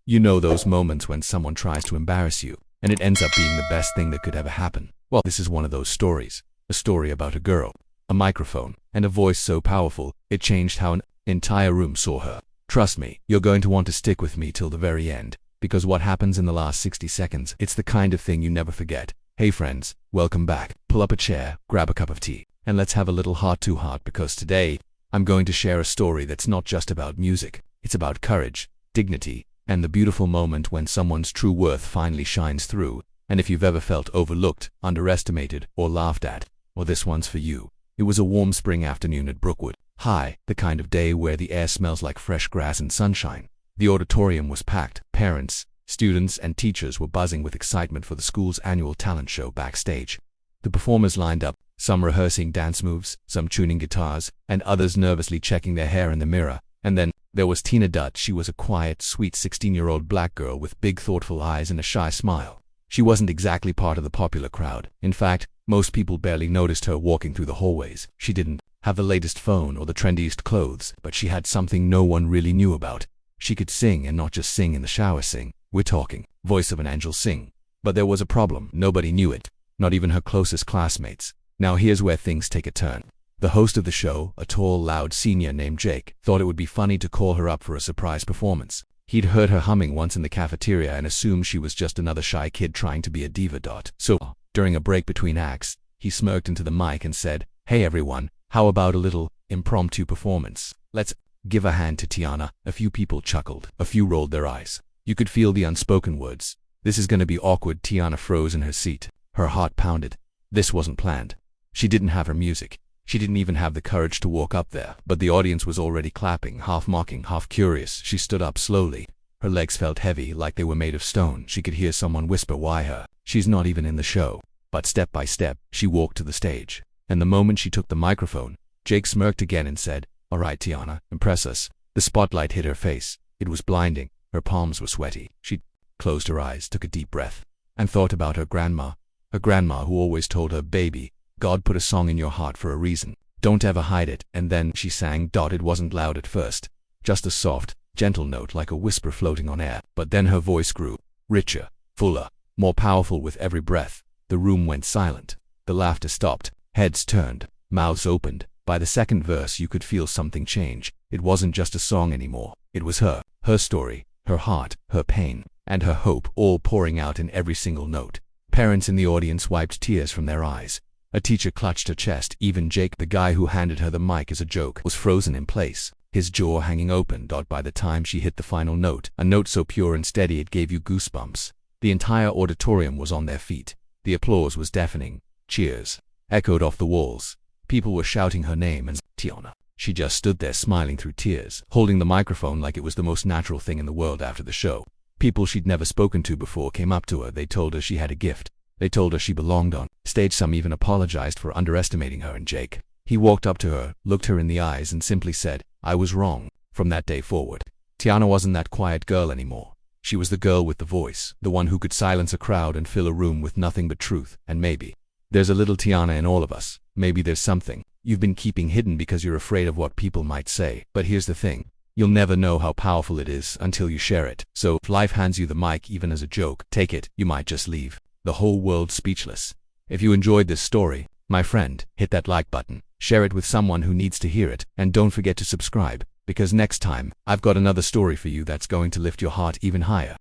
You know those moments when someone tries to embarrass you, and it ends up being the best thing that could ever happen. Well, this is one of those stories. A story about a girl, a microphone, and a voice so powerful, it changed how an entire room saw her. Trust me, you're going to want to stick with me till the very end, because what happens in the last 60 seconds, it's the kind of thing you never forget. Hey friends, welcome back. Pull up a chair, grab a cup of tea, and let's have a little heart-to-heart, because today, I'm going to share a story that's not just about music. It's about courage, dignity, and the beautiful moment when someone's true worth finally shines through. And if you've ever felt overlooked, underestimated, or laughed at, well, this one's for you. It was a warm spring afternoon at Brookwood High, the kind of day where the air smells like fresh grass and sunshine. The auditorium was packed. Parents, students, and teachers were buzzing with excitement for the school's annual talent show backstage. The performers lined up, some rehearsing dance moves, some tuning guitars, and others nervously checking their hair in the mirror. And then there was Tina Dutt. She was a quiet, sweet 16-year-old black girl with big, thoughtful eyes and a shy smile. She wasn't exactly part of the popular crowd. In fact, most people barely noticed her walking through the hallways. She didn't have the latest phone or the trendiest clothes, but she had something no one really knew about. She could sing, and not just sing in the shower sing. We're talking voice of an angel sing. But there was a problem. Nobody knew it, not even her closest classmates. Now here's where things take a turn. The host of the show, a tall, loud senior named Jake, thought it would be funny to call her up for a surprise performance. He'd heard her humming once in the cafeteria and assumed she was just another shy kid trying to be a diva. So, during a break between acts, he smirked into the mic and said, "Hey everyone, how about a little impromptu performance? Let's give a hand to Tiana." A few people chuckled. A few rolled their eyes. You could feel the unspoken words. This is gonna be awkward. Tiana froze in her seat. Her heart pounded. This wasn't planned. She didn't have her music. She didn't even have the courage to walk up there. But the audience was already clapping, half mocking, half curious. She stood up slowly. Her legs felt heavy, like they were made of stone. She could hear someone whisper, "Why her? She's not even in the show." But step by step, she walked to the stage. And the moment she took the microphone, Jake smirked again and said, "All right, Tiana, impress us." The spotlight hit her face. It was blinding. Her palms were sweaty. She closed her eyes, took a deep breath, and thought about her grandma. Her grandma who always told her, "Baby, God put a song in your heart for a reason. Don't ever hide it." And then she sang. It wasn't loud at first, just a soft, gentle note like a whisper floating on air. But then her voice grew, richer, fuller, more powerful with every breath. The room went silent. The laughter stopped. Heads turned. Mouths opened. By the second verse you could feel something change. It wasn't just a song anymore. It was her story, her heart, her pain, and her hope, all pouring out in every single note. Parents in the audience wiped tears from their eyes. A teacher clutched her chest. Even Jake, the guy who handed her the mic as a joke, was frozen in place, his jaw hanging open. By the time she hit the final note, a note so pure and steady it gave you goosebumps, the entire auditorium was on their feet. The applause was deafening. Cheers echoed off the walls. People were shouting her name, and Tiana. She just stood there smiling through tears, holding the microphone like it was the most natural thing in the world. After the show, people she'd never spoken to before came up to her. They told her she had a gift. They told her she belonged on stage. Some even apologized for underestimating her. And Jake, he walked up to her, looked her in the eyes, and simply said, "I was wrong." From that day forward, Tiana wasn't that quiet girl anymore. She was the girl with the voice, the one who could silence a crowd and fill a room with nothing but truth. And maybe there's a little Tiana in all of us. Maybe there's something you've been keeping hidden because you're afraid of what people might say. But here's the thing. You'll never know how powerful it is until you share it. So if life hands you the mic even as a joke, take it. You might just leave the whole world speechless. If you enjoyed this story, my friend, hit that like button, share it with someone who needs to hear it, and don't forget to subscribe, because next time, I've got another story for you that's going to lift your heart even higher.